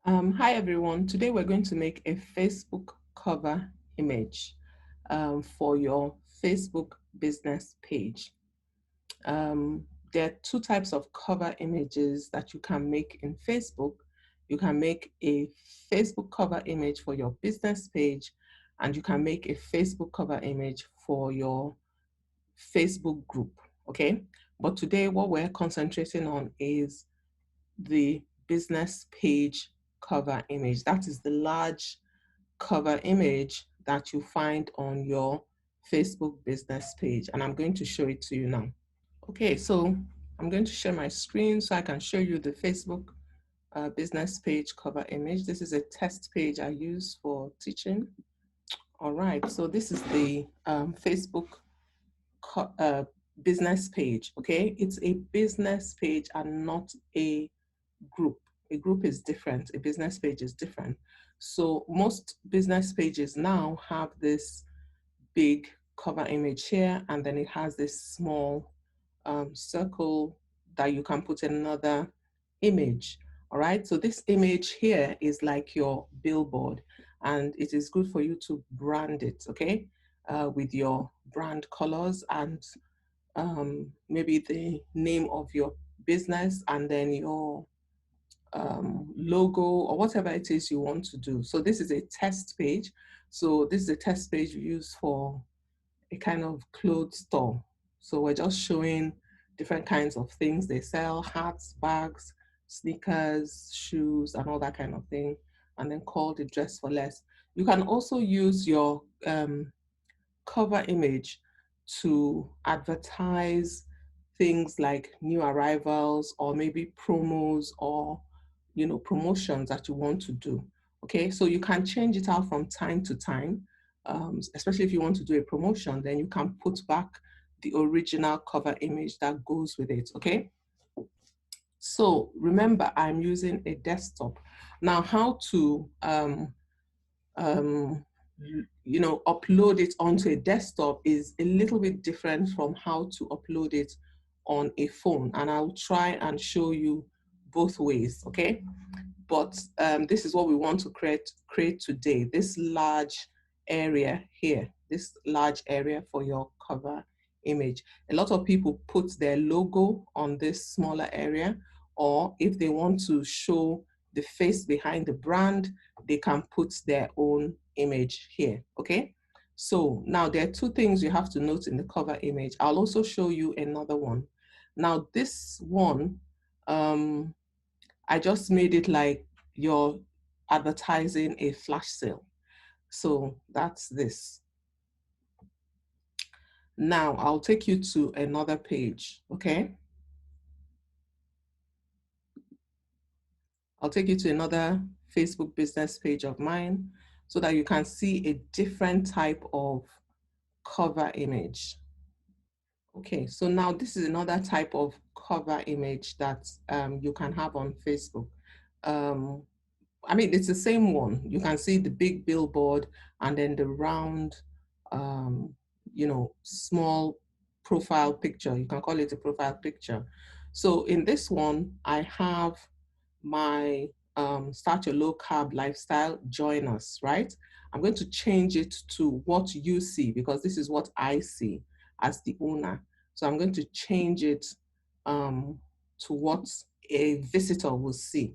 Hi everyone. Today we're going to make a Facebook cover image for your Facebook business page. There are two types of cover images that you can make in Facebook. You can make a Facebook cover image for your business page, and you can make a Facebook cover image for your Facebook group. Okay. But today, what we're concentrating on is the business page cover image. That is the large cover image that you find on your Facebook business page. And I'm going to show it to you now. Okay, so I'm going to share my screen so I can show you the Facebook business page cover image. This is a test page I use for teaching. All right, so this is the Facebook business page. Okay, it's a business page and not a group. A group is different, a business page is different. So most business pages now have this big cover image here, and then it has this small circle that you can put another image. All right, so this image here is like your billboard, and it is good for you to brand it, okay, with your brand colors and maybe the name of your business and then your logo or whatever it is you want to do. So this is a test page. So this is a test page we use for a kind of clothes store. So we're just showing different kinds of things they sell: hats, bags, sneakers, shoes, and all that kind of thing. And then called it Dress for Less. You can also use your cover image to advertise things like new arrivals or maybe promos or promotions that you want to do. Okay, so you can change it out from time to time, especially if you want to do a promotion. Then you can put back the original cover image that goes with it. Okay, so remember I'm using a desktop now. How to um, upload it onto a desktop is a little bit different from how to upload it on a phone. And I'll try and show you both ways, okay? But this is what we want to create today, this large area here, this large area for your cover image. A lot of people put their logo on this smaller area, or if they want to show the face behind the brand, they can put their own image here, okay? So now there are two things you have to note in the cover image. I'll also show you another one. Now this one, I just made it like you're advertising a flash sale. So that's this. Now I'll take you to another page, okay? I'll take you to another Facebook business page of mine so that you can see a different type of cover image. Okay, so now this is another type of cover image that you can have on Facebook. Um, I mean, it's the same one. You can see the big billboard and then the round, um, small profile picture. You can call it a profile picture. So in this one, I have my Start Your Low Carb Lifestyle, join us, right? I'm going to change it to what you see because this is what I see as the owner. So I'm going to change it to what a visitor will see.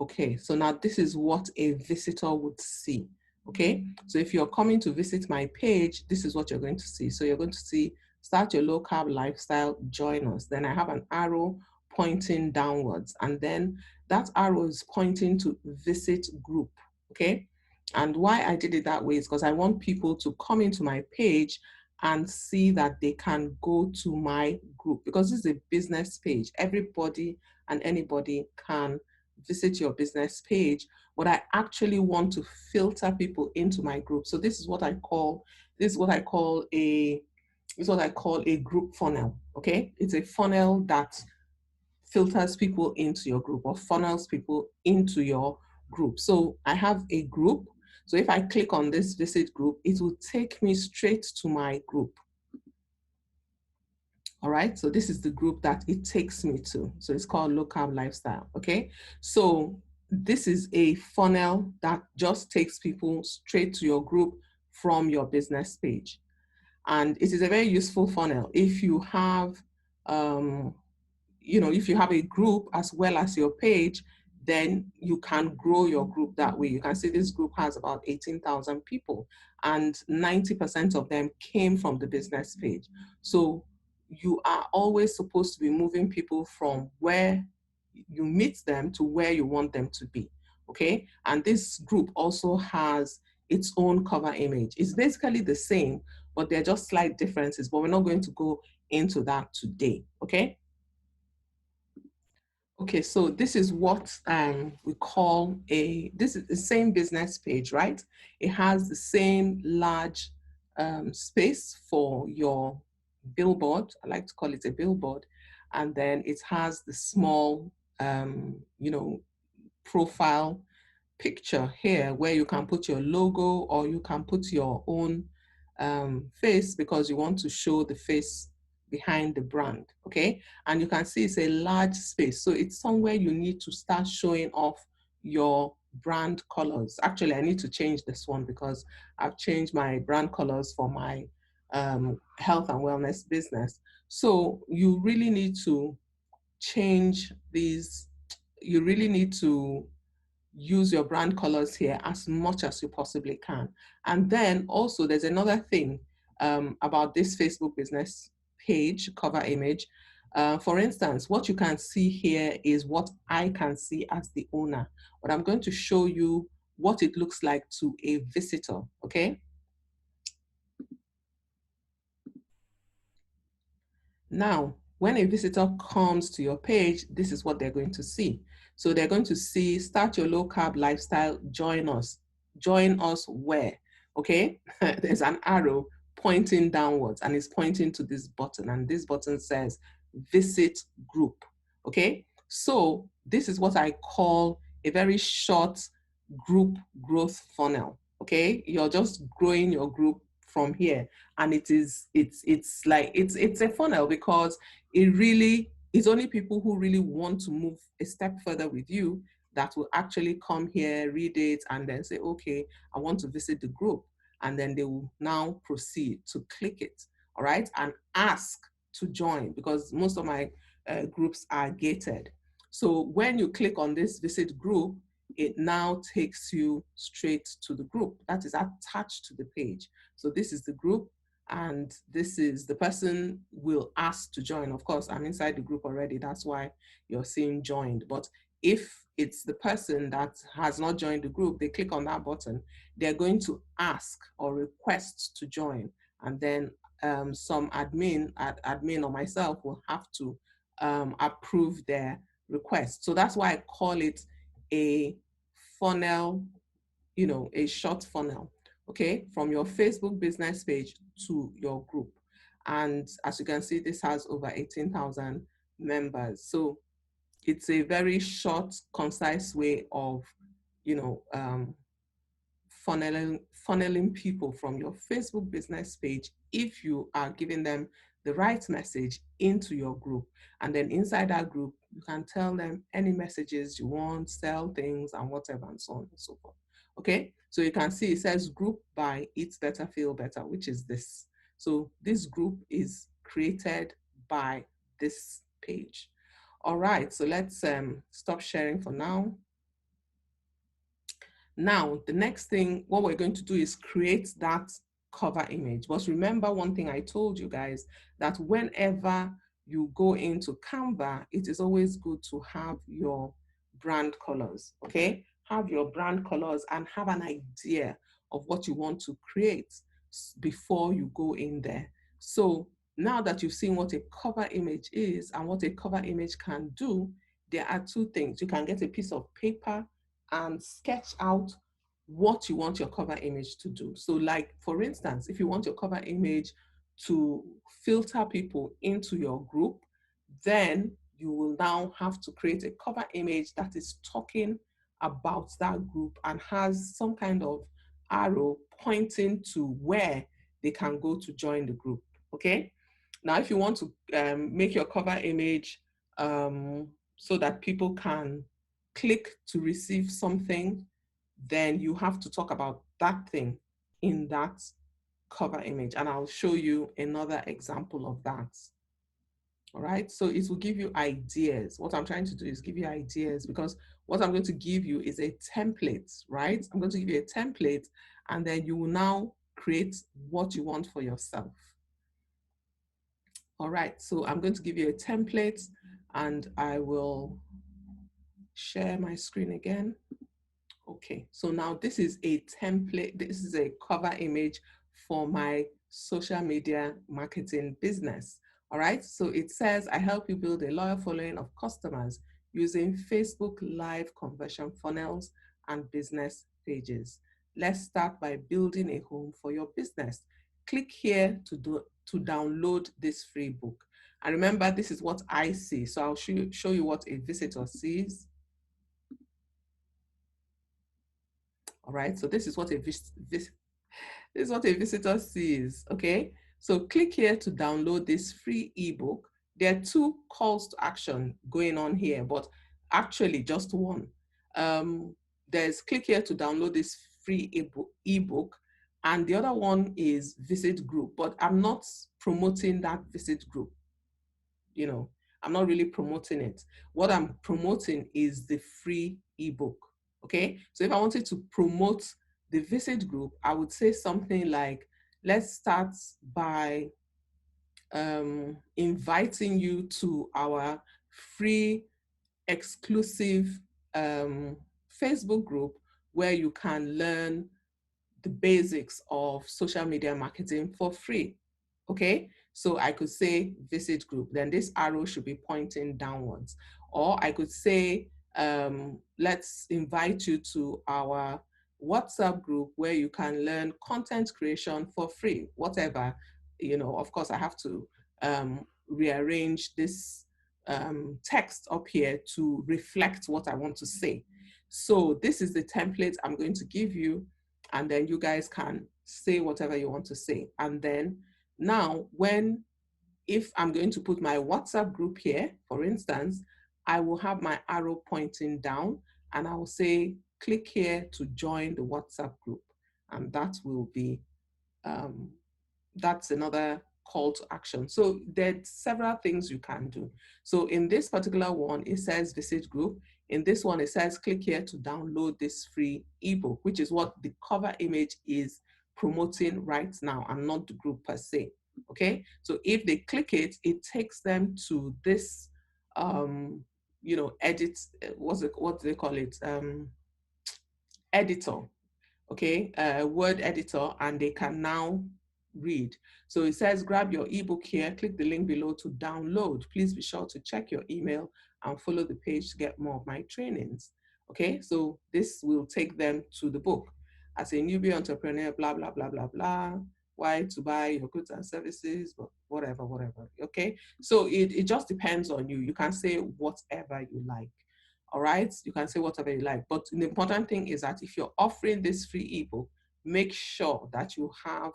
Okay, so now this is what a visitor would see. Okay, so if you're coming to visit my page, this is what you're going to see. So you're going to see Start Your Low Carb Lifestyle, join us. Then I have an arrow pointing downwards, and then that arrow is pointing to visit group. Okay, and why I did it that way is because I want people to come into my page and see that they can go to my group because this is a business page. Everybody and anybody can visit your business page, but I actually want to filter people into my group. So this is what I call a group funnel. Okay, it's a funnel that filters people into your group or funnels people into your group. So I have a group. So if I click on this visit group, it will take me straight to my group. All right, so this is the group that it takes me to. So it's called Low Carb Lifestyle. Okay, so this is a funnel that just takes people straight to your group from your business page. And it is a very useful funnel if you have, if you have a group as well as your page, then you can grow your group that way. You can see this group has about 18,000 people, and 90% of them came from the business page. So you are always supposed to be moving people from where you meet them to where you want them to be. Okay. And this group also has its own cover image. It's basically the same, but they're just slight differences, but we're not going to go into that today. Okay. Okay, so this is what we call this is the same business page, right? It has the same large space for your billboard. I like to call it a billboard. And then it has the small, profile picture here where you can put your logo or you can put your own face because you want to show the face behind the brand, okay? And you can see it's a large space. So it's somewhere you need to start showing off your brand colors. Actually, I need to change this one because I've changed my brand colors for my health and wellness business. So you really need to change these. You really need to use your brand colors here as much as you possibly can. And then also there's another thing about this Facebook business page cover image. For instance, what you can see here is what I can see as the owner, but I'm going to show you what it looks like to a visitor, okay? Now, when a visitor comes to your page, this is what they're going to see. So they're going to see, start your low carb lifestyle, join us. Join us where? Okay, there's an arrow pointing downwards and it's pointing to this button. And this button says visit group. Okay, so this is what I call a very short group growth funnel. Okay, you're just growing your group from here, and it's a funnel because it's only people who really want to move a step further with you that will actually come here, read it, and then say, okay, I want to visit the group. And then they will now proceed to click it, all right, and ask to join because most of my groups are gated. So when you click on this visit group, it now takes you straight to the group that is attached to the page. So this is the group, and this is the person will ask to join. Of course, I'm inside the group already. That's why you're seeing joined. But if it's the person that has not joined the group, they click on that button, they're going to ask or request to join. And then some admin or myself will have to approve their request. So that's why I call it a funnel, a short funnel, okay, from your Facebook business page to your group. And as you can see, this has over 18,000 members. So it's a very short, concise way of, you know, um, funneling people from your Facebook business page if you are giving them the right message into your group. And then inside that group, you can tell them any messages you want, sell things and whatever and so on and so forth. Okay, so you can see it says group by Eat Better, Feel Better, which is this. So this group is created by this page. All right, so let's stop sharing for now. Now, the next thing, what we're going to do is create that cover image. But remember one thing I told you guys, that whenever you go into Canva, it is always good to have your brand colors, okay? Have your brand colors and have an idea of what you want to create before you go in there. So now that you've seen what a cover image is and what a cover image can do, there are two things. You can get a piece of paper and sketch out what you want your cover image to do. So like, for instance, if you want your cover image to filter people into your group, then you will now have to create a cover image that is talking about that group and has some kind of arrow pointing to where they can go to join the group, okay? Now, if you want to make your cover image so that people can click to receive something, then you have to talk about that thing in that cover image. And I'll show you another example of that. All right, so it will give you ideas. What I'm trying to do is give you ideas, because what I'm going to give you is a template, right? I'm going to give you a template, and then you will now create what you want for yourself. All right, so I'm going to give you a template, and I will share my screen again. Okay, so now this is a template. This is a cover image for my social media marketing business. All right, so it says, I help you build a loyal following of customers using Facebook Live conversion funnels and business pages. Let's start by building a home for your business. Click here to download this free book. And remember, this is what I see. So I'll show you what a visitor sees. All right, so this is what a visitor sees. Okay, so click here to download this free ebook. There are two calls to action going on here, but actually just one. There's click here to download this free ebook, and the other one is visit group, but I'm not promoting that visit group. You know, I'm not really promoting it. What I'm promoting is the free ebook. Okay, so if I wanted to promote the visit group, I would say something like, let's start by inviting you to our free exclusive Facebook group where you can learn the basics of social media marketing for free. Okay, so I could say visit group, then this arrow should be pointing downwards. Or I could say, let's invite you to our WhatsApp group where you can learn content creation for free, whatever. You know, of course, I have to rearrange this text up here to reflect what I want to say. So this is the template I'm going to give you, and then you guys can say whatever you want to say. And then now, if I'm going to put my WhatsApp group here, for instance, I will have my arrow pointing down, and I will say, click here to join the WhatsApp group. And that will be, that's another call to action. So there's several things you can do. So in this particular one, it says visit group. In this one, it says click here to download this free ebook, which is what the cover image is promoting right now, and not the group per se. Okay, so if they click it, it takes them to this, you know, edit, what do they call it? Editor. Okay, word editor, and they can now read. So it says, grab your ebook here, click the link below to download. Please be sure to check your email and follow the page to get more of my trainings. Okay, so this will take them to the book. As a newbie entrepreneur, blah, blah, blah, blah, blah. Why to buy your goods and services, but whatever. Okay, so it just depends on you. You can say whatever you like. All right, you can say whatever you like, but the important thing is that if you're offering this free ebook, make sure that you have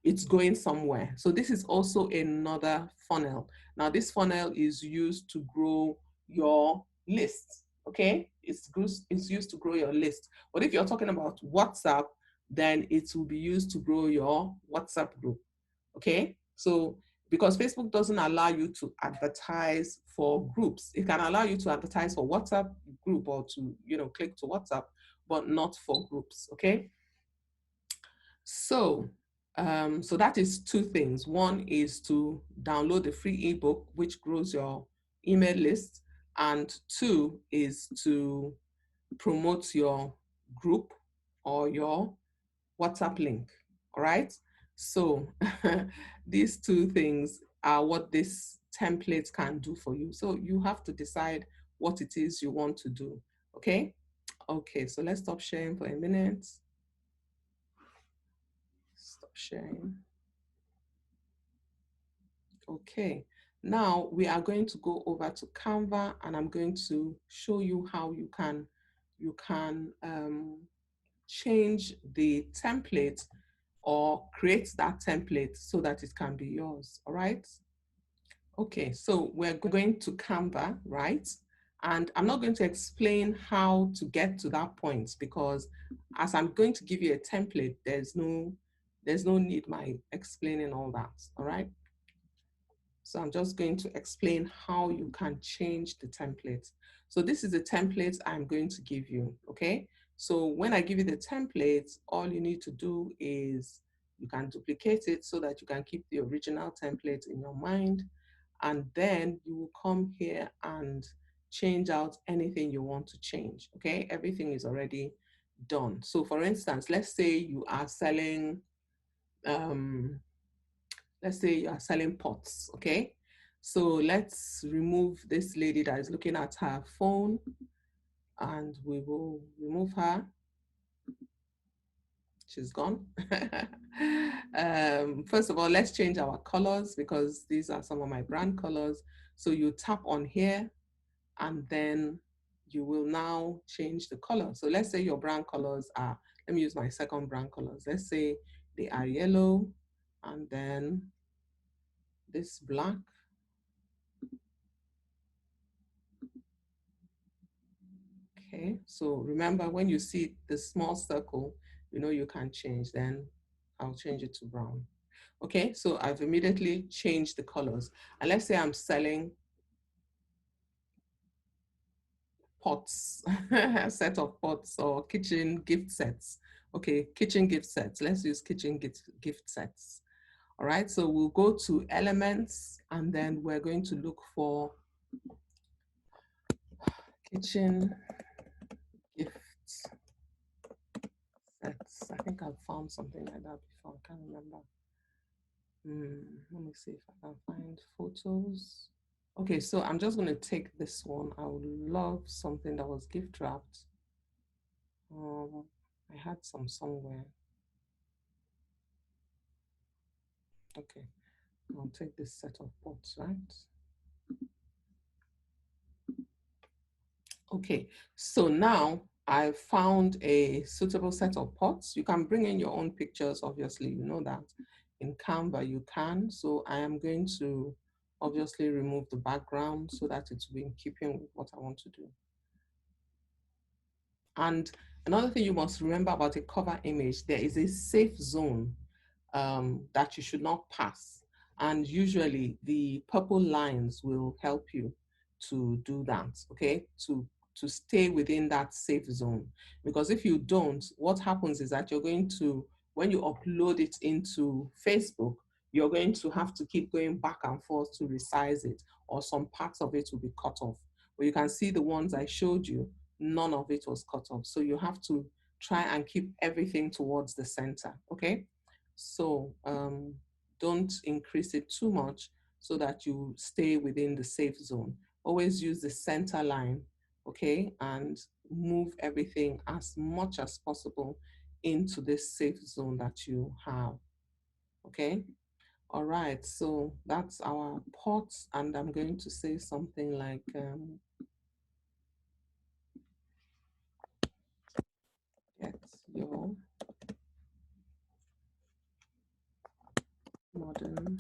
it's going somewhere. So this is also another funnel. Now this funnel is used to grow your list. Okay, it's used to grow your list. But if you're talking about WhatsApp, then it will be used to grow your WhatsApp group. Okay, so because Facebook doesn't allow you to advertise for groups, it can allow you to advertise for WhatsApp group, or to, you know, click to WhatsApp, but not for groups. Okay, so so that is two things. One is to download the free ebook, which grows your email list, and two is to promote your group or your WhatsApp link. All right, so these two things are what this template can do for you. So you have to decide what it is you want to do. Okay, so let's stop sharing for a minute. Stop sharing. Okay, now we are going to go over to Canva, and I'm going to show you how you can change the template or create that template so that it can be yours. All right. Okay, so we're going to Canva, right? And I'm not going to explain how to get to that point because as I'm going to give you a template, there's no need my explaining all that, all right? So I'm just going to explain how you can change the template. So this is the template I'm going to give you, okay? So when I give you the template, all you need to do is you can duplicate it so that you can keep the original template in your mind. And then you will come here and change out anything you want to change, okay? Everything is already done. So for instance, let's say you are selling, let's say you are selling pots, okay? So let's remove this lady that is looking at her phone and we will remove her. She's gone. First of all, let's change our colors because these are some of my brand colors. So you tap on here and then you will now change the color. So let's say your brand colors are, let me use my second brand colors. Let's say they are yellow and then this black. Okay, so remember when you see the small circle, you know you can change, then I'll change it to brown. Okay, so I've immediately changed the colors. And let's say I'm selling pots, a set of pots or kitchen gift sets. Okay, kitchen gift sets. Let's use kitchen gift sets. All right, so we'll go to elements and then we're going to look for kitchen gift sets. I think I've found something like that before. I can't remember. Let me see if I can find photos. Okay, so I'm just going to take this one. I would love something that was gift wrapped. I had some somewhere. Okay, I'll take this set of pots, right? Okay, so now I've found a suitable set of pots. You can bring in your own pictures, obviously, you know that. In Canva, you can. So I am going to obviously remove the background so that it's in keeping with what I want to do. And another thing you must remember about a cover image, there is a safe zone that you should not pass. And usually the purple lines will help you to do that, okay? To stay within that safe zone. Because if you don't, what happens is that you're going to, when you upload it into Facebook, you're going to have to keep going back and forth to resize it, or some parts of it will be cut off. But you can see the ones I showed you, none of it was cut off. So you have to try and keep everything towards the center, okay? So don't increase it too much so that you stay within the safe zone. Always use the center line, okay? And move everything as much as possible into this safe zone that you have, okay? All right, so that's our pot, and I'm going to say something like, get your modern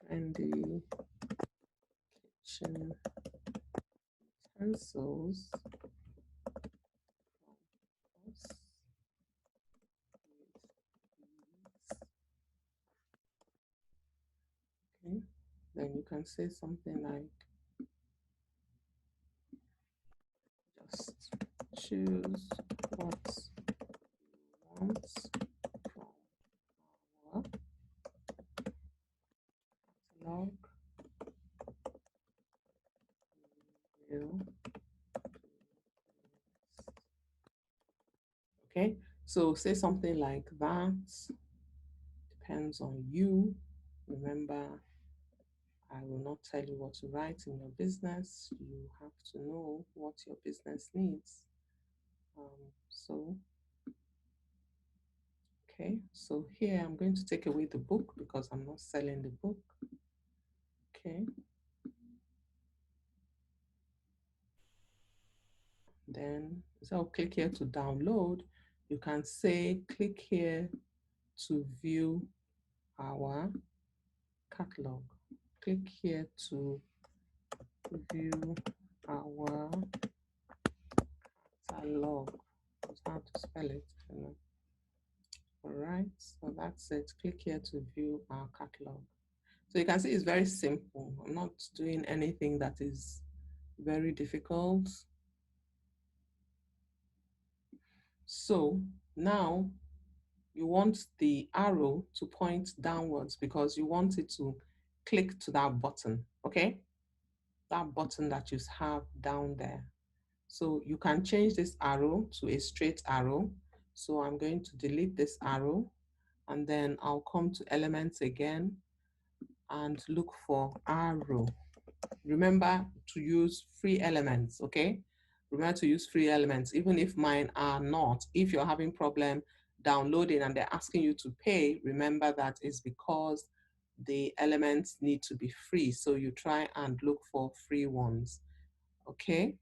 and trendy kitchen utensils. Okay, then you can say something like, just choose what you want from our catalog. We will okay, so say something like that. Depends on you. Remember, I will not tell you what to write in your business. You have to know what your business needs. So, okay, so here I'm going to take away the book because I'm not selling the book. Okay. Then, so I'll click here to download. You can say, click here to view our catalog. Click here to view our catalog. It's hard to spell it, you know. All right, so that's it. Click here to view our catalog. So you can see it's very simple. I'm not doing anything that is very difficult. So now you want the arrow to point downwards because you want it to click to that button, okay? That button that you have down there. So you can change this arrow to a straight arrow. So I'm going to delete this arrow and then I'll come to elements again and look for arrow. Remember to use free elements, okay? Remember to use free elements, even if mine are not. If you're having problem downloading and they're asking you to pay, remember that is because the elements need to be free. So you try and look for free ones, okay?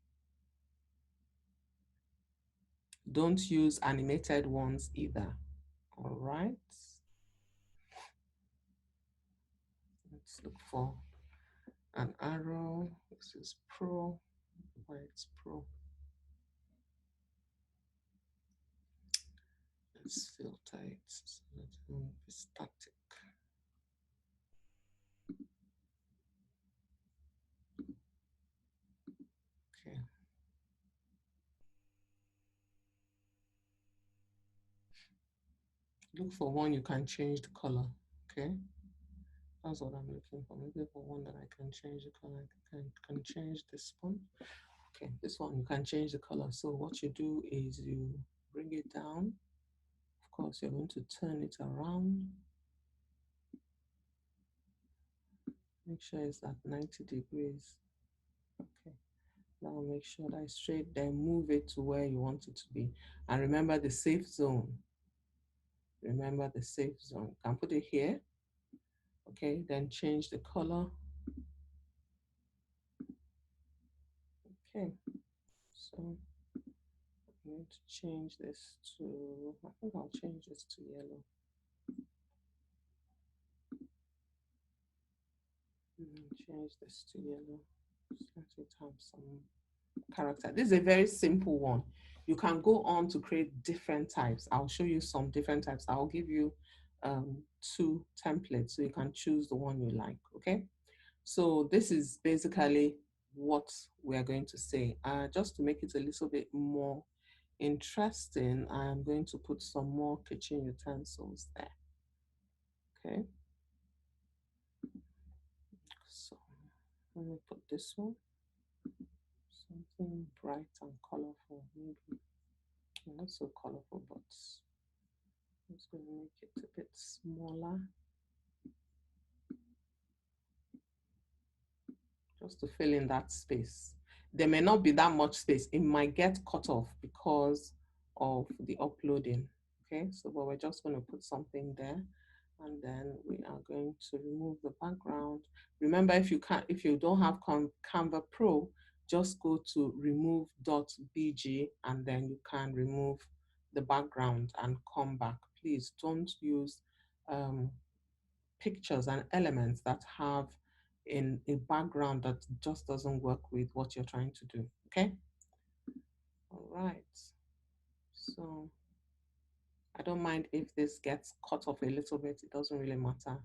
Don't use animated ones either, all right? Let's look for an arrow. This is Pro, where it's Pro. Let's filter it so that it won't be static. Okay. Look for one you can change the color, okay? That's what I'm looking for. Maybe for one that I can change the color. I can change this one. Okay, this one you can change the color. So what you do is you bring it down. Of course, you're going to turn it around. Make sure it's at 90 degrees. Okay. Now make sure that it's straight, then move it to where you want it to be. And remember the safe zone. Remember the safe zone. You can put it here. Okay, then change the color. Okay, so I'm going to change this to, I think I'll change this to yellow. Change this to yellow. Just let it have some character. This is a very simple one. You can go on to create different types. I'll show you some different types. I'll give you 2 templates so you can choose the one you like, okay? So this is basically what we are going to say. Just to make it a little bit more interesting, I'm going to put some more kitchen utensils there, okay? So let me put this one. Something bright and colorful, maybe not so colorful, but I'm just going to make it a bit smaller just to fill in that space. There may not be that much space. It might get cut off because of the uploading. Okay, so but we're just going to put something there and then we are going to remove the background. Remember, if you don't have Canva Pro, just go to remove.bg and then you can remove the background and come back. Please don't use pictures and elements that have in a background that just doesn't work with what you're trying to do. Okay. All right. So I don't mind if this gets cut off a little bit. It doesn't really matter.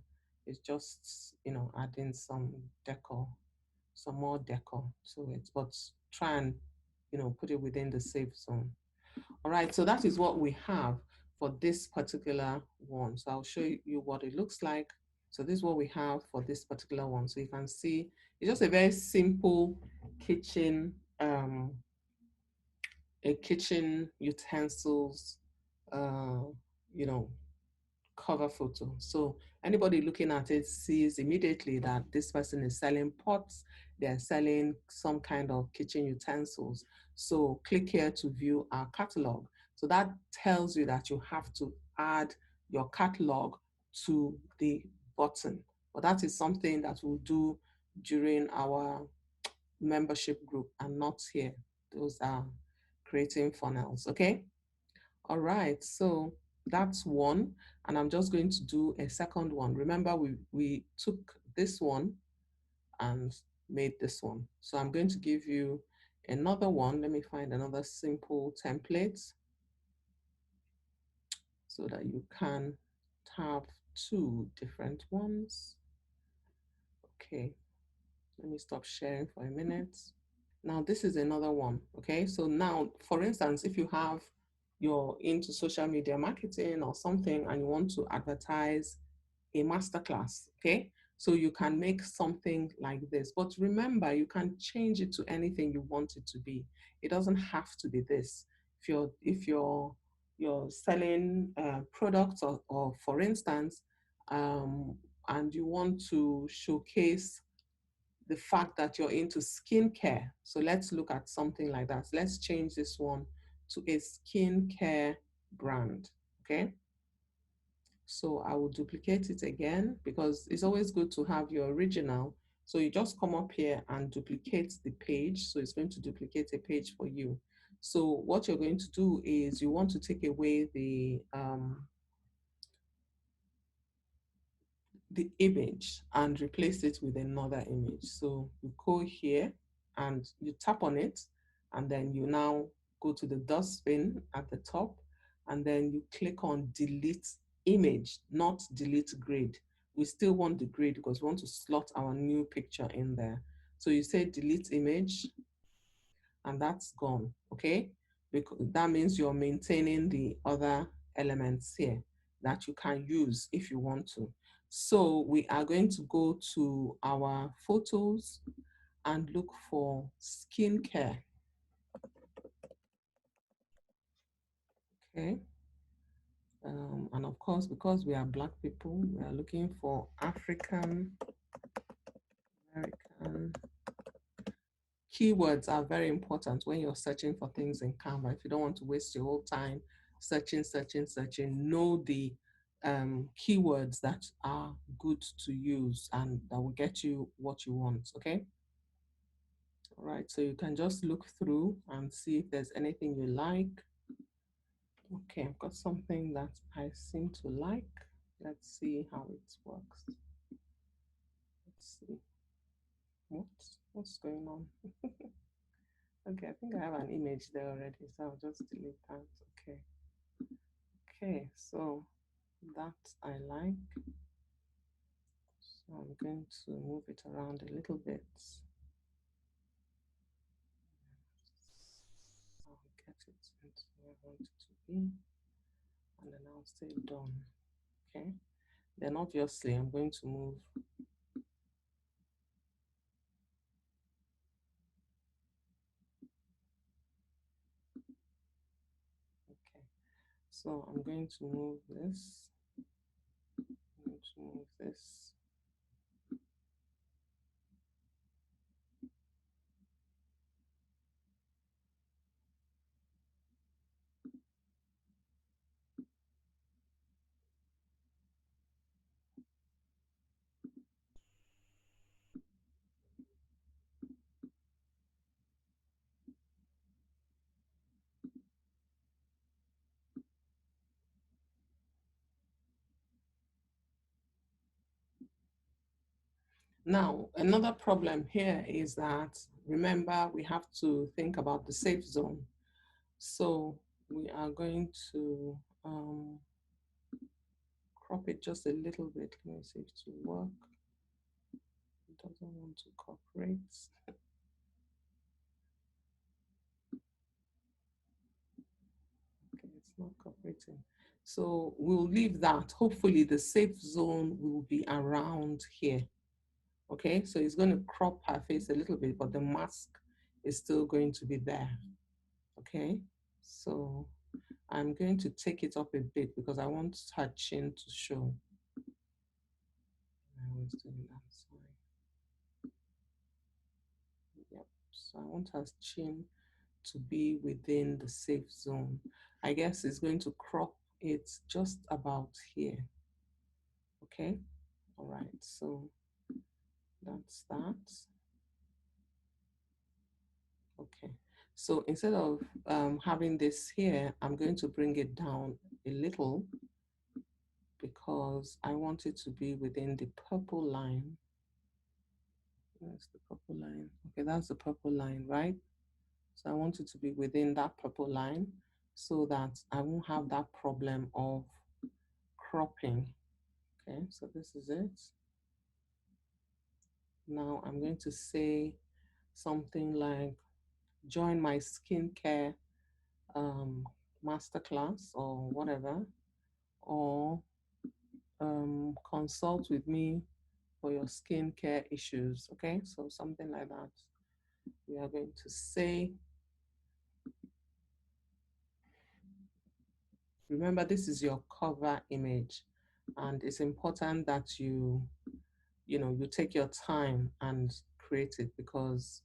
It's just, you know, adding some decor, some more decor to it, but try and, you know, put it within the safe zone. All right. So that is what we have for this particular one. So I'll show you what it looks like. So this is what we have for this particular one. So you can see it's just a very simple kitchen, a kitchen utensils, uh, you know, cover photo. So anybody looking at it sees immediately that this person is selling pots, they're selling some kind of kitchen utensils. So click here to view our catalog. So that tells you that you have to add your catalog to the button. But that is something that we'll do during our membership group and not here. Those are creating funnels, okay? All right, so that's one, and I'm just going to do a second one. Remember, we took this one and made this one. So I'm going to give you another one. Let me find another simple template so that you can have two different ones. Okay, let me stop sharing for a minute. Now this is another one. Okay, so now, for instance, if you're into social media marketing or something and you want to advertise a masterclass, okay? So you can make something like this. But remember, you can change it to anything you want it to be. It doesn't have to be this. If you're selling products, or for instance, and you want to showcase the fact that you're into skincare. So let's look at something like that. Let's change this one to a skincare brand. Okay. So I will duplicate it again because it's always good to have your original. So you just come up here and duplicate the page. So it's going to duplicate a page for you. So what you're going to do is you want to take away the image and replace it with another image. So you go here and you tap on it, and then you now go to the dustbin at the top, and then you click on delete image, not delete grid. We still want the grid because we want to slot our new picture in there. So you say delete image, and that's gone, okay? Because that means you're maintaining the other elements here that you can use if you want to. So we are going to go to our photos and look for skincare. Okay. And of course, because we are Black people, we are looking for African American. Keywords are very important when you're searching for things in Canva. If you don't want to waste your whole time searching, know the keywords that are good to use and that will get you what you want, okay? All right, so you can just look through and see if there's anything you like. Okay, I've got something that I seem to like. Let's see how it works. Let's see. What's going on? Okay, I think I have an image there already, so I'll just delete that. Okay. Okay, so that I like. So I'm going to move it around a little bit. I'll get it into where I want it to be. And then I'll say done. Okay. Then obviously I'm going to move. Okay. So I'm going to move this. I'm going to move this. Now, another problem here is that, remember, we have to think about the safe zone. So we are going to crop it just a little bit. Let me see if it will work. It doesn't want to cooperate. Okay, it's not cooperating. So we'll leave that. Hopefully the safe zone will be around here. Okay, so it's going to crop her face a little bit, but the mask is still going to be there. Okay, so I'm going to take it up a bit because I want her chin to show. I was doing that, sorry. Yep, so I want her chin to be within the safe zone. I guess it's going to crop it just about here. Okay, all right, so that's that. Okay, so instead of having this here, I'm going to bring it down a little because I want it to be within the purple line. That's the purple line. Okay, that's the purple line, right? So I want it to be within that purple line so that I won't have that problem of cropping. Okay, so this is it. Now I'm going to say something like join my skincare masterclass or whatever, or consult with me for your skincare issues. Okay, so something like that. We are going to say, remember, this is your cover image, and it's important that you take your time and create it, because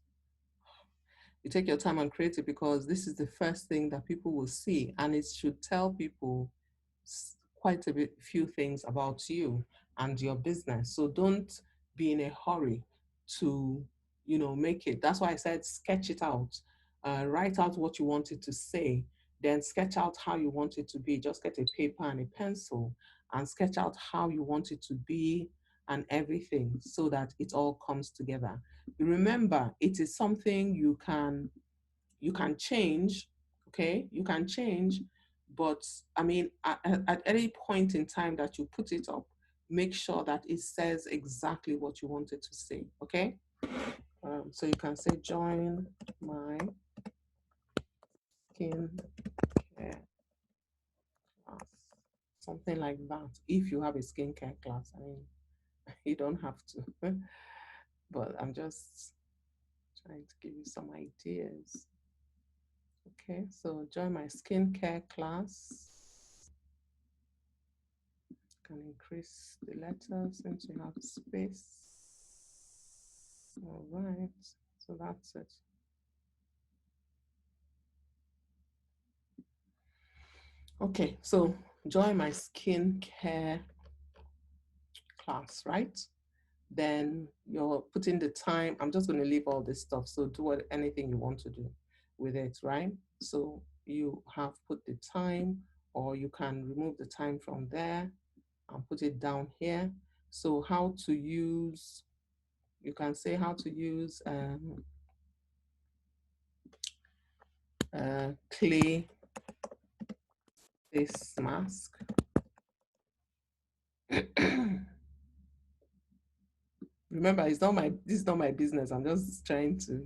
this is the first thing that people will see, and it should tell people quite a few things about you and your business. So don't be in a hurry to make it. That's why I said sketch it out. Write out what you want it to say, then sketch out how you want it to be. Just get a paper and a pencil and sketch out how you want it to be and everything, so that it all comes together. Remember, it is something you can change. Okay, you can change, but I mean, at any point in time that you put it up, make sure that it says exactly what you want it to say. Okay, so you can say join my skin care class, something like that. If you have a skincare class, I mean, you don't have to, but I'm just trying to give you some ideas. Okay, so join my skincare class. Can increase the letters since you have space. All right, so that's it. Okay, so join my skincare class, right? Then you're putting the time. I'm just going to leave all this stuff. So do anything you want to do with it, right? So you have put the time, or you can remove the time from there and put it down here. So how to use, you can say how to use clay face mask. Remember, this is not my business. I'm just trying to,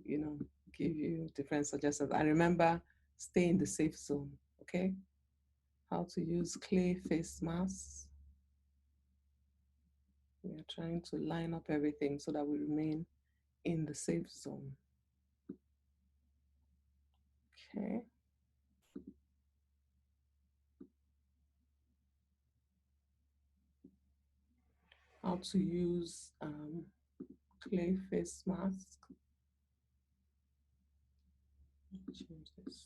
you know, give you different suggestions. And remember, stay in the safe zone. Okay? How to use clay face masks. We are trying to line up everything so that we remain in the safe zone. Okay. How to use clay face mask. Change this.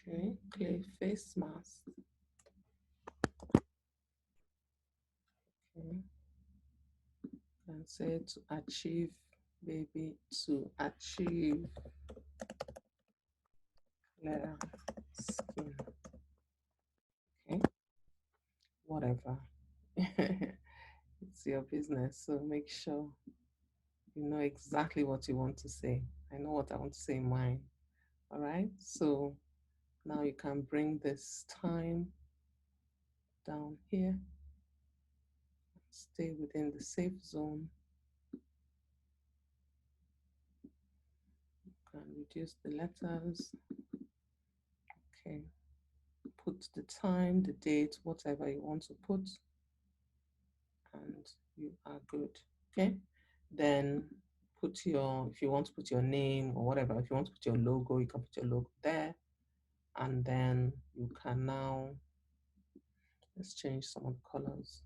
Okay, clay face mask. Okay. And say to achieve, baby, to achieve clear skin. Okay, whatever. It's your business, so make sure you know exactly what you want to say. I know what I want to say in mine. All right, so now you can bring this time down here. Stay within the safe zone. You can reduce the letters. Okay, put the time, the date, whatever you want to put, and you are good. Okay, then if you want to put your name or whatever, if you want to put your logo, you can put your logo there. And then you can now, let's change some of the colors.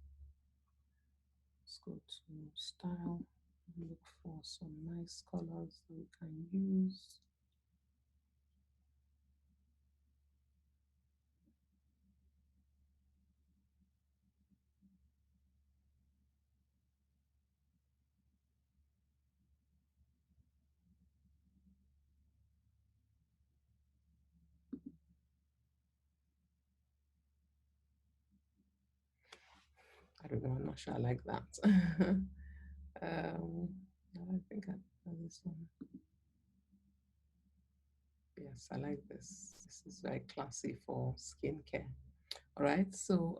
Let's go to style, look for some nice colors that we can use. I don't know, I'm not sure I like that. I think I this one. Yes, I like this. This is very classy for skincare. All right, so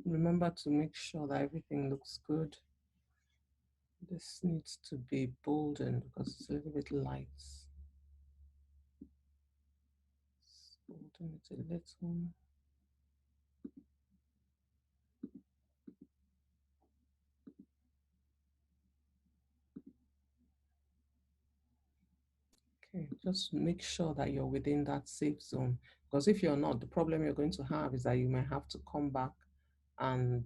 remember to make sure that everything looks good. This needs to be boldened because it's a little bit light. Bolden it a little. Okay, just make sure that you're within that safe zone. Because if you're not, the problem you're going to have is that you might have to come back and,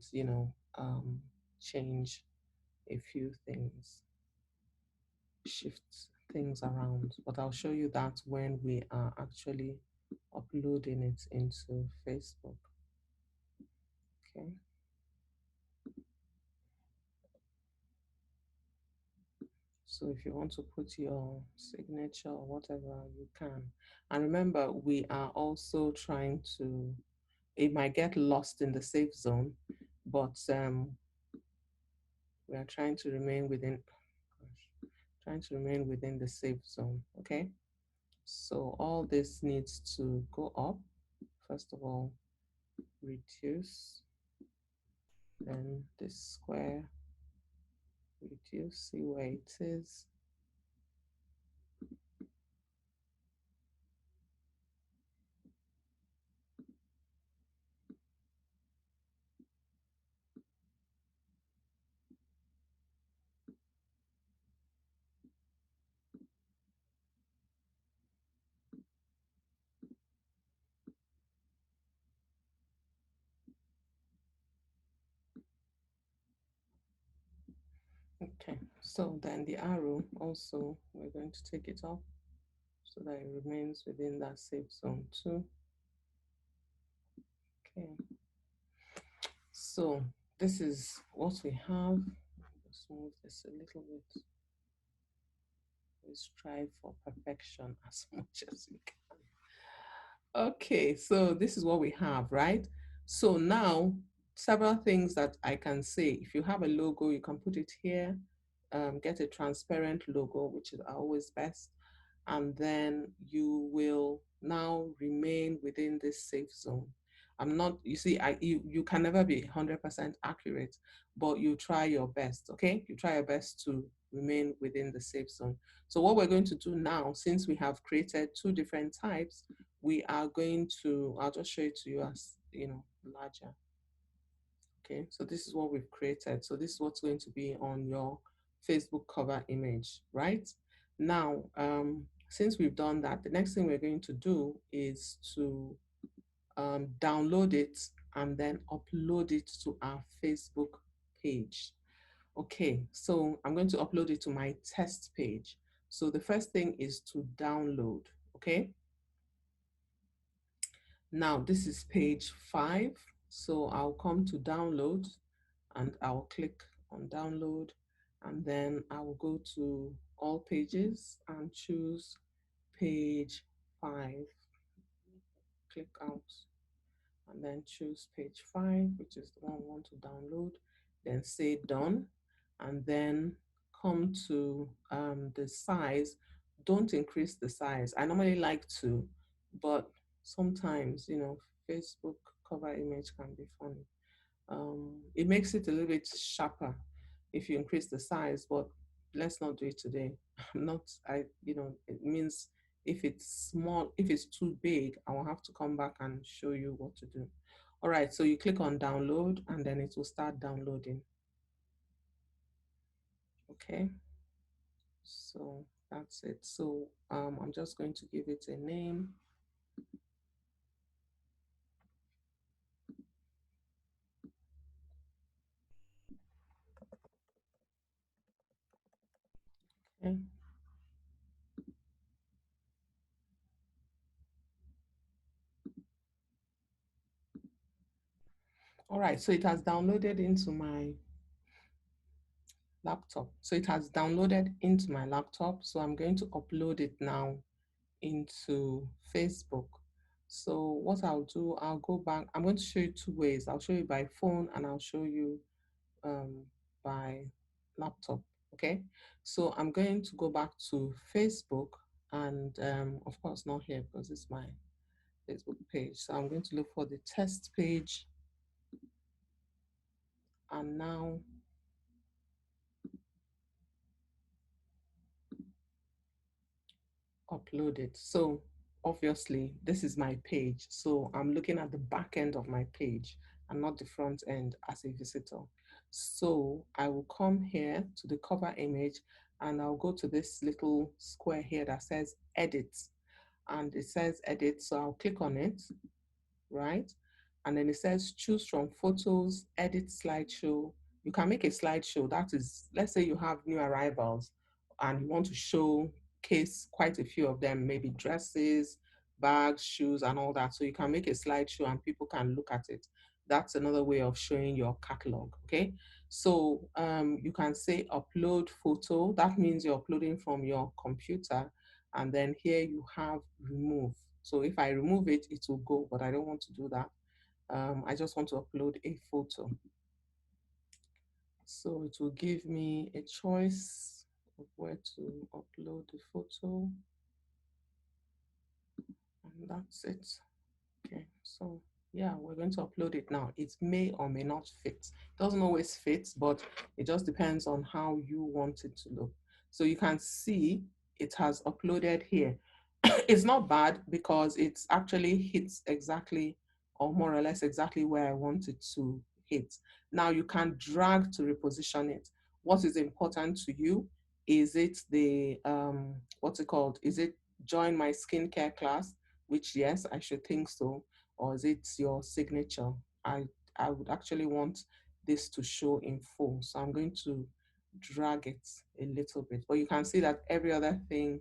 change a few things, shift things around. But I'll show you that when we are actually uploading it into Facebook. Okay. So if you want to put your signature or whatever, you can. And remember, we are also trying to, it might get lost in the safe zone, but we are trying to remain within, trying to remain within the safe zone, okay? So all this needs to go up. First of all, reduce, then this square, reduce, see where it is. Okay, so then the arrow also, we're going to take it off so that it remains within that safe zone too. Okay, so this is what we have. Let's move this a little bit. We strive for perfection as much as we can. Okay, so this is what we have, right? So now, several things that I can say. If you have a logo, you can put it here. Get a transparent logo, which is always best. And then you will now remain within this safe zone. I'm not, you see, you can never be 100% accurate, but you try your best, okay? You try your best to remain within the safe zone. So what we're going to do now, since we have created two different types, we are going to, I'll just show it to you as, larger. Okay, so this is what we've created. So this is what's going to be on your Facebook cover image, right? Now, since we've done that, the next thing we're going to do is to download it and then upload it to our Facebook page. Okay, so I'm going to upload it to my test page. So the first thing is to download, okay? Now this is page 5. So I'll come to download and I'll click on download, and then I will go to all pages and choose page 5. Click out and then choose page 5, which is the one we want to download. Then say done, and then come to the size. Don't increase the size. I normally like to, but sometimes, Facebook cover image can be funny. It makes it a little bit sharper if you increase the size, but let's not do it today. I'm not, it means if it's small, if it's too big, I will have to come back and show you what to do. All right, so you click on download and then it will start downloading. Okay, so that's it. So I'm just going to give it a name. Okay. All right, so it has downloaded into my laptop. So it has downloaded into my laptop. So I'm going to upload it now into Facebook. So what I'll do, I'll go back. I'm going to show you two ways. I'll show you by phone and I'll show you um, by laptop. Okay. So I'm going to go back to Facebook and of course not here because it's my Facebook page. So I'm going to look for the test page and now upload it. So obviously this is my page. So I'm looking at the back end of my page and not the front end as a visitor. So I will come here to the cover image and I'll go to this little square here that says edit, and it says edit. So I'll click on it, right? And then it says choose from photos, edit slideshow. You can make a slideshow. That is, let's say you have new arrivals and you want to showcase quite a few of them, maybe dresses, bags, shoes, and all that. So you can make a slideshow and people can look at it. That's another way of showing your catalog. Okay. So you can say upload photo. That means you're uploading from your computer. And then here you have remove. So if I remove it, it will go, but I don't want to do that. I just want to upload a photo. So it will give me a choice of where to upload the photo. And that's it. Okay, so yeah, we're going to upload it now. It may or may not fit. It doesn't always fit, but it just depends on how you want it to look. So you can see it has uploaded here. It's not bad because it's actually hits exactly or more or less exactly where I want it to hit. Now you can drag to reposition it. What is important to you? Is it the, what's it called? Is it join my skincare class? Which yes, I should think so. Or is it your signature? I would actually want this to show in full. So I'm going to drag it a little bit, but you can see that every other thing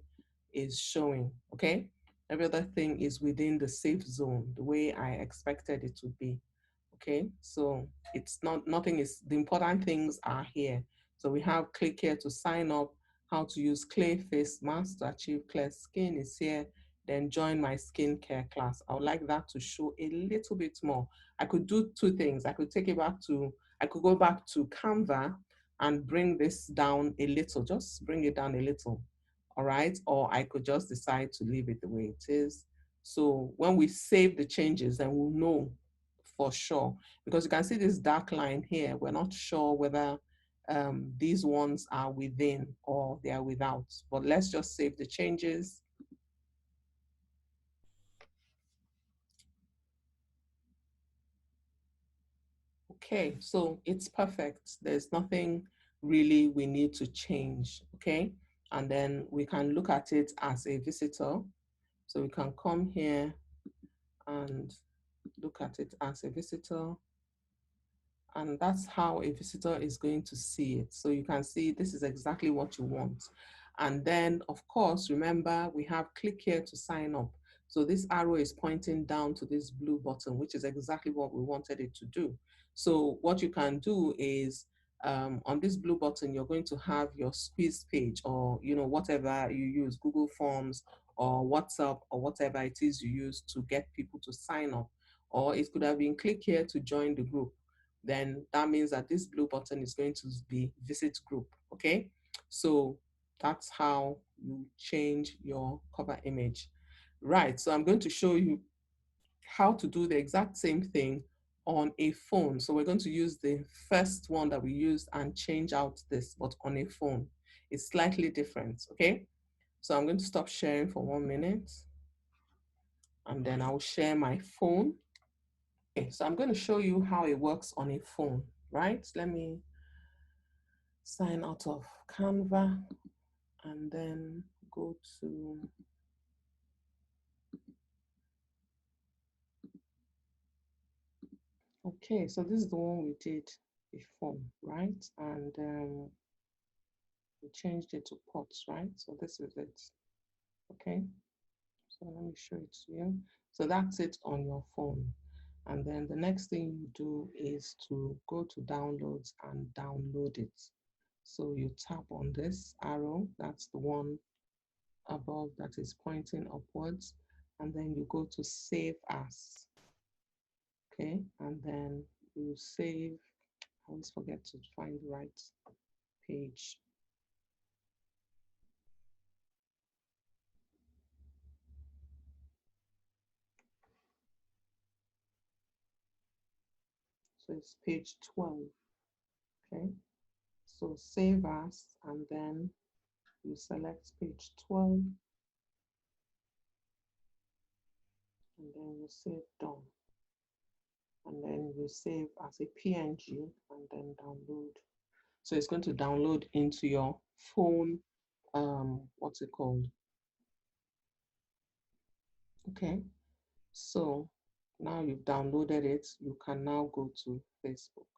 is showing, okay? Every other thing is within the safe zone, the way I expected it to be, okay? So it's not, nothing is, the important things are here. So we have click here to sign up, how to use clay face mask to achieve clear skin is here, then join my skincare class. I would like that to show a little bit more. I could do two things. I could take it back to, I could go back to Canva and bring this down a little, just bring it down a little, all right? Or I could just decide to leave it the way it is. So when we save the changes, then we'll know for sure. Because you can see this dark line here, we're not sure whether these ones are within or they are without. But let's just save the changes. Okay, so it's perfect. There's nothing really we need to change, okay? And then we can look at it as a visitor. So we can come here and look at it as a visitor. And that's how a visitor is going to see it. So you can see this is exactly what you want. And then, of course, remember we have click here to sign up. So this arrow is pointing down to this blue button, which is exactly what we wanted it to do. So what you can do is on this blue button, you're going to have your squeeze page or, you know, whatever you use, Google Forms or WhatsApp or whatever it is you use to get people to sign up. Or it could have been click here to join the group. Then that means that this blue button is going to be visit group, okay? So that's how you change your cover image. Right, so I'm going to show you how to do the exact same thing on a phone. So we're going to use the first one that we used and change out this, but on a phone. It's slightly different, okay? So I'm going to stop sharing for 1 minute and then I'll share my phone. Okay, so I'm going to show you how it works on a phone, right? Let me sign out of Canva and then go to, okay, so this is the one we did before, right? And we changed it to pots, right? So this is it, okay? So let me show it to you. So that's it on your phone. And then the next thing you do is to go to downloads and download it. So you tap on this arrow, that's the one above that is pointing upwards. and then you go to save as. Okay, and then you save. I always forget to find the right page. So it's page 12. Okay, so save as, and then you select page 12, and then you save done. And then you save as a PNG and then download. So it's going to download into your phone, what's it called? Okay, so now you've downloaded it, you can now go to Facebook.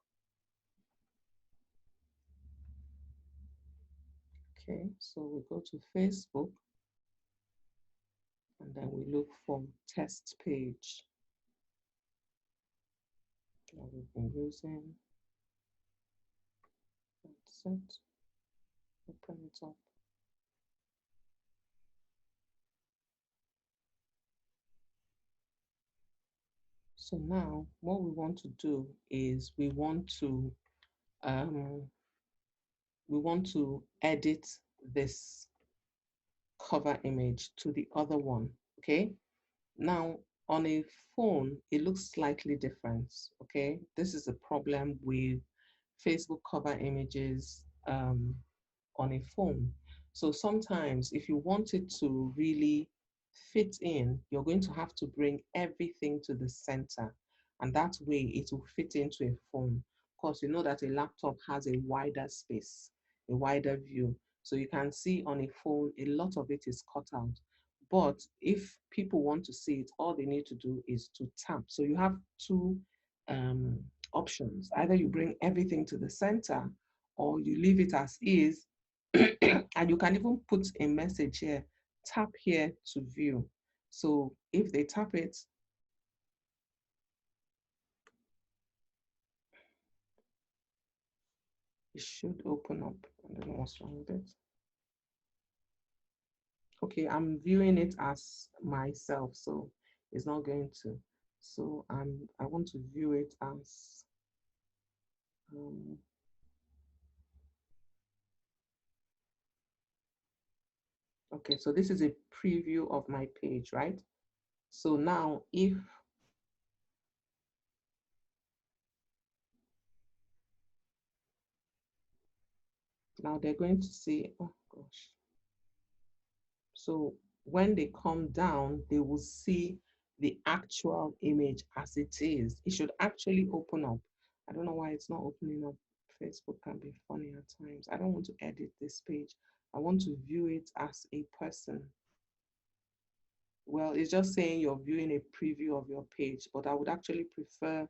Okay, so we go to Facebook and then we look for test page that we've been using. That's it. Open it up. So now what we want to do is we want to edit this cover image to the other one. Okay, now on a phone it looks slightly different. Okay, this is a problem with Facebook cover images on a phone. So sometimes if you want it to really fit in, you're going to have to bring everything to the center, and that way it will fit into a phone. Of course, you know that a laptop has a wider space, a wider view. So you can see on a phone, a lot of it is cut out. But if people want to see it, all they need to do is to tap. So you have two um, options. Either you bring everything to the center or you leave it as is. And you can even put a message here, tap here to view. So if they tap it, it should open up. I don't know what's wrong with it. Okay, I'm viewing it as myself, so it's not going to. So I want to view it as okay, so this is a preview of my page, right? So now if now they're going to see, oh gosh. So when they come down, they will see the actual image as it is. It should actually open up. I don't know why it's not opening up. Facebook can be funny at times. I don't want to edit this page. I want to view it as a person. Well, it's just saying you're viewing a preview of your page, but I would actually prefer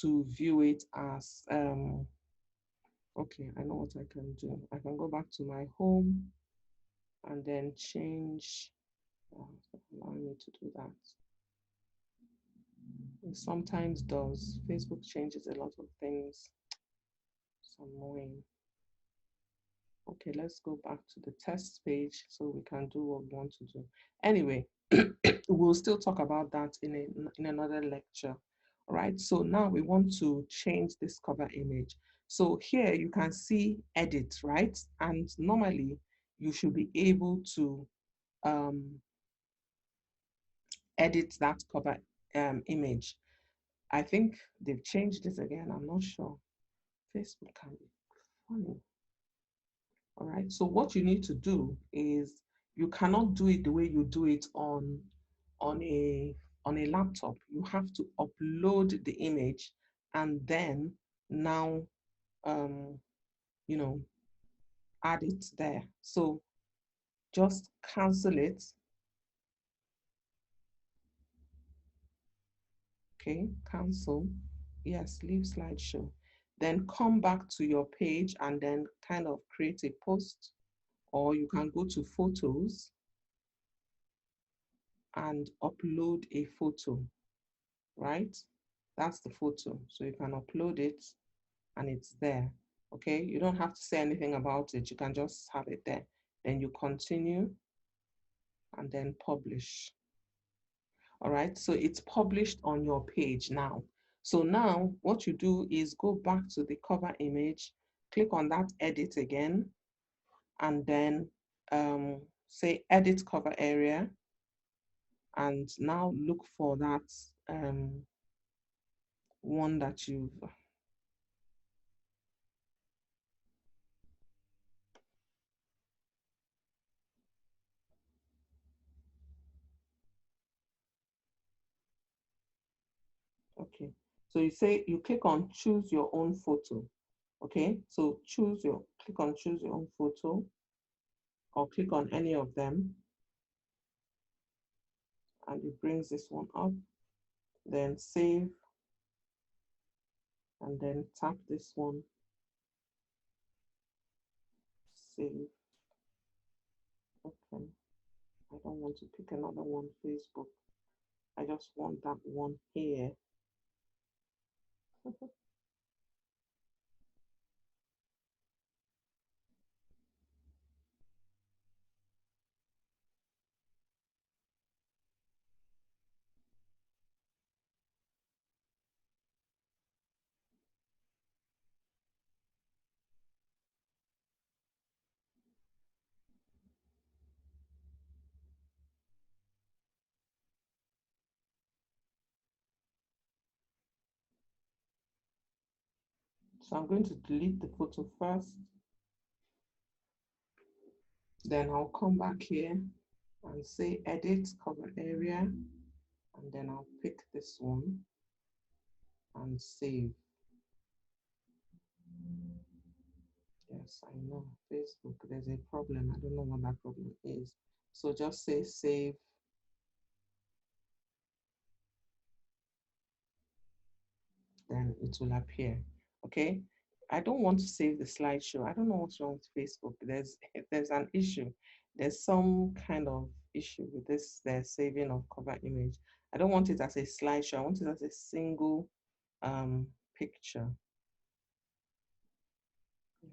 to view it as, okay, I know what I can do. I can go back to my home and then change, allowing me to do that. It sometimes does. Facebook changes a lot of things. It's annoying. Okay, let's go back to the test page so we can do what we want to do. Anyway, we'll still talk about that in another lecture. All right, so now we want to change this cover image. So here you can see edit, right? And normally you should be able to edit that cover image. I think they've changed it again. I'm not sure. Facebook can be funny. All right. So what you need to do is you cannot do it the way you do it on a on a laptop. You have to upload the image and then now you know add it there. So just cancel it. Okay, cancel. Yes, leave slideshow. Then come back to your page and then kind of create a post, or you can go to photos and upload a photo, right? That's the photo. So you can upload it and it's there. Okay, you don't have to say anything about it. You can just have it there. Then you continue and then publish. All right, so it's published on your page now. So now what you do is go back to the cover image, click on that edit again, and then say edit cover area, and now look for that one that you've okay. So you say you click on choose your own photo. Okay, so click on choose your own photo, or click on any of them, and it brings this one up. Then save, and then tap this one, save. Okay, I don't want to pick another one, Facebook. I just want that one here. So I'm going to delete the photo first. Then I'll come back here and say edit cover area, and then I'll pick this one and save. Yes, I know, Facebook, there's a problem. I don't know what that problem is. So just say save. Then it will appear. Okay. I don't want to save the slideshow. I don't know what's wrong with Facebook. There's an issue. There's some kind of issue with this, the saving of cover image. I don't want it as a slideshow. I want it as a single picture.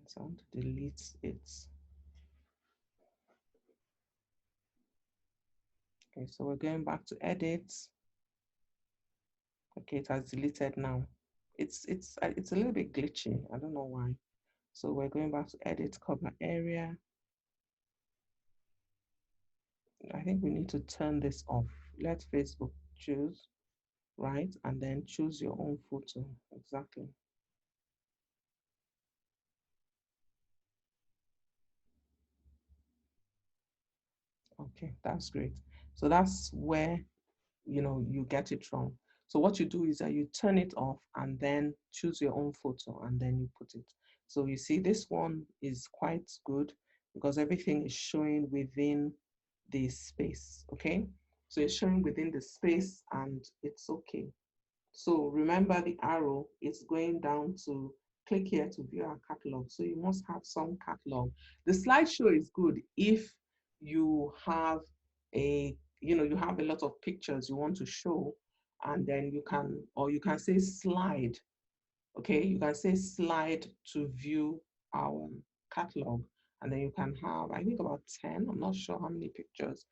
So I want to delete it. Okay, so we're going back to edit. Okay, it has deleted now. It's a little bit glitchy. I don't know why. So we're going back to edit cover area. I think we need to turn this off. Let Facebook choose, right? And then choose your own photo. Exactly. Okay, that's great. So that's where you get it wrong. So what you do is that you turn it off and then choose your own photo and then you put it. So you see this one is quite good because everything is showing within the space, okay? So it's showing within the space and it's okay. So remember the arrow is going down to click here to view our catalog. So you must have some catalog. The slideshow is good if you have you have a lot of pictures you want to show, and then you can say slide. Okay, you can say slide to view our catalog, and then you can have, I think, about 10. I'm not sure how many pictures,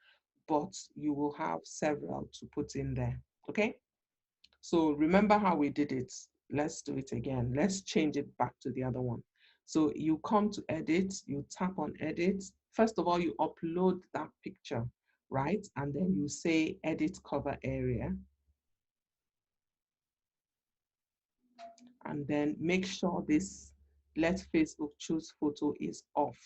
but you will have several to put in there. Okay. So remember how we did it. Let's do it again. Let's change it back to the other one. So you come to edit, you tap on edit. First of all, you upload that picture, right? And then you say edit cover area. And then make sure this let Facebook choose photo is off.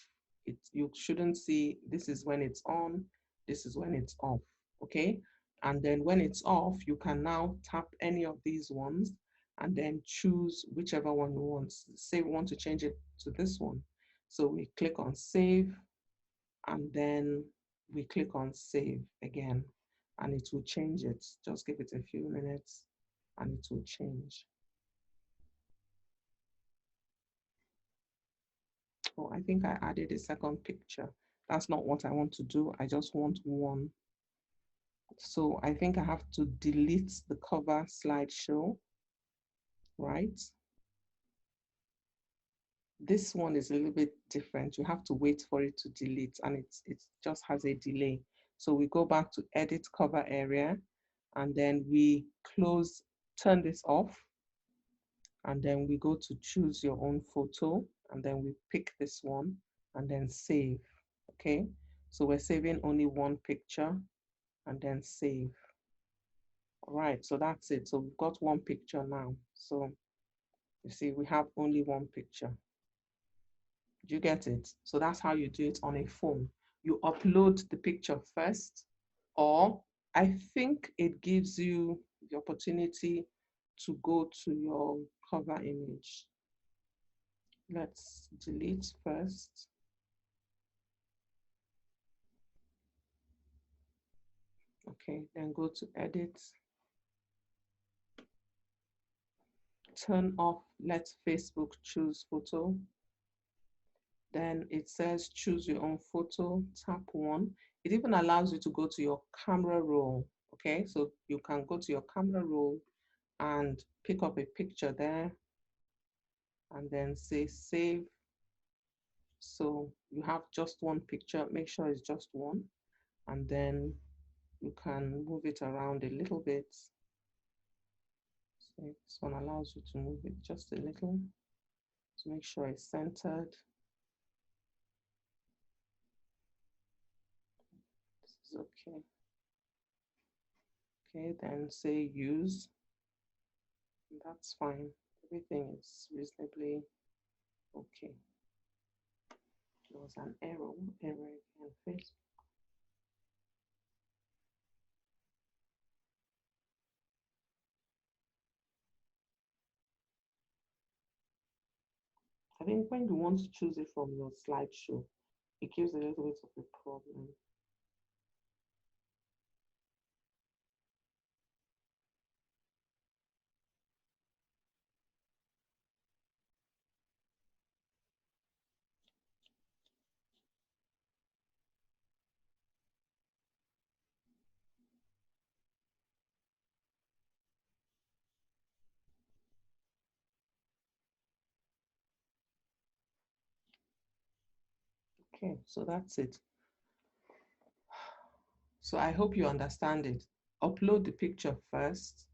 You shouldn't see, this is when it's on, this is when it's off, okay? And then when it's off, you can now tap any of these ones and then choose whichever one you want. Say we want to change it to this one. So we click on save, and then we click on save again, and it will change it. Just give it a few minutes and it will change. Oh, I think I added a second picture. That's not what I want to do. I just want one. So I think I have to delete the cover slideshow, right? This one is a little bit different. You have to wait for it to delete, and it just has a delay. So we go back to edit cover area, and then we turn this off, and then we go to choose your own photo, and then we pick this one and then save. Okay, so we're saving only one picture and then save. All right, so that's it. So we've got one picture now. So you see, we have only one picture. Do you get it? So that's how you do it on a phone. You upload the picture first, or I think it gives you the opportunity to go to your cover image. Let's delete first. Okay, then go to edit. Turn off let Facebook choose photo. Then it says choose your own photo, tap one. It even allows you to go to your camera roll. Okay, so you can go to your camera roll and pick up a picture there and then say save. So you have just one picture, make sure it's just one, and then you can move it around a little bit. So this one allows you to move it just a little to make sure it's centered. This is okay. Okay, then say use. That's fine. Everything is reasonably okay. There was an error again. Facebook. I think when you want to choose it from your slideshow, it gives a little bit of a problem. Okay, so that's it. So I hope you understand it. Upload the picture first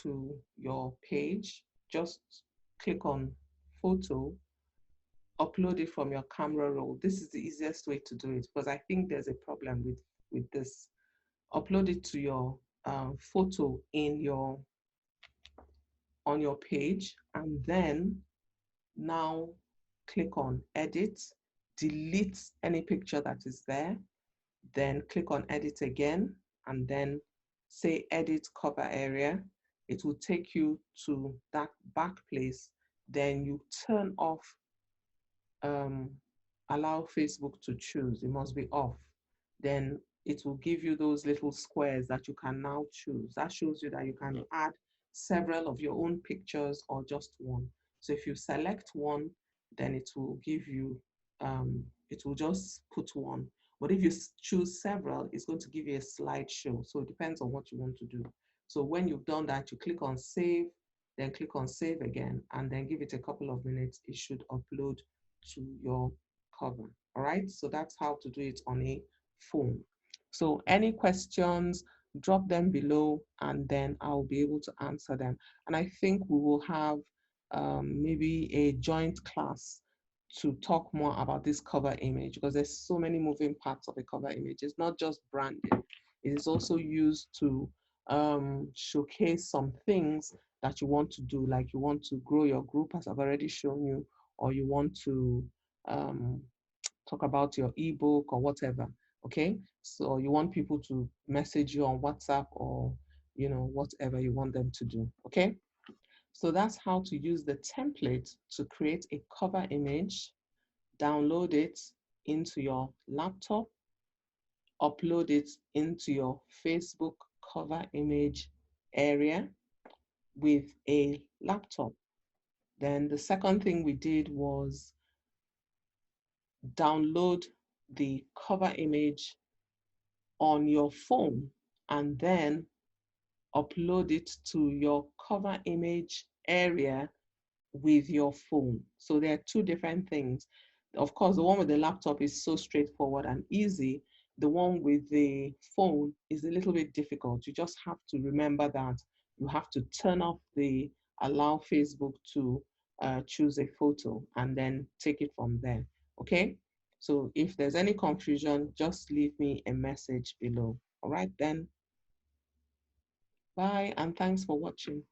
to your page. Just click on photo, upload it from your camera roll. This is the easiest way to do it because I think there's a problem with this. Upload it to your photo on your page, and then now click on edit, delete any picture that is there, then click on edit again, and then say edit cover area. It will take you to that back place. Then you turn off allow Facebook to choose. It must be off. Then it will give you those little squares that you can now choose. That shows you that you can add several of your own pictures or just one. So if you select one, then it will give you, it will just put one. But if you choose several, it's going to give you a slideshow. So it depends on what you want to do. So when you've done that, you click on save, then click on save again, and then give it a couple of minutes. It should upload to your cover. All right, so that's how to do it on a phone. So any questions, drop them below and then I'll be able to answer them. And I think we will have maybe a joint class to talk more about this cover image because there's so many moving parts of a cover image. It's not just branding. It is also used to showcase some things that you want to do, like you want to grow your group, as I've already shown you, or you want to talk about your ebook or whatever. Okay, so you want people to message you on WhatsApp or whatever you want them to do. Okay, so that's how to use the template to create a cover image, download it into your laptop, upload it into your Facebook cover image area with a laptop. Then the second thing we did was download the cover image on your phone and then upload it to your cover image area with your phone. So there are two different things. Of course, the one with the laptop is so straightforward and easy, the one with the phone is a little bit difficult. You just have to remember that you have to turn off the allow Facebook to choose a photo and then take it from there. Okay. So if there's any confusion, just leave me a message below. All right then. Bye and thanks for watching.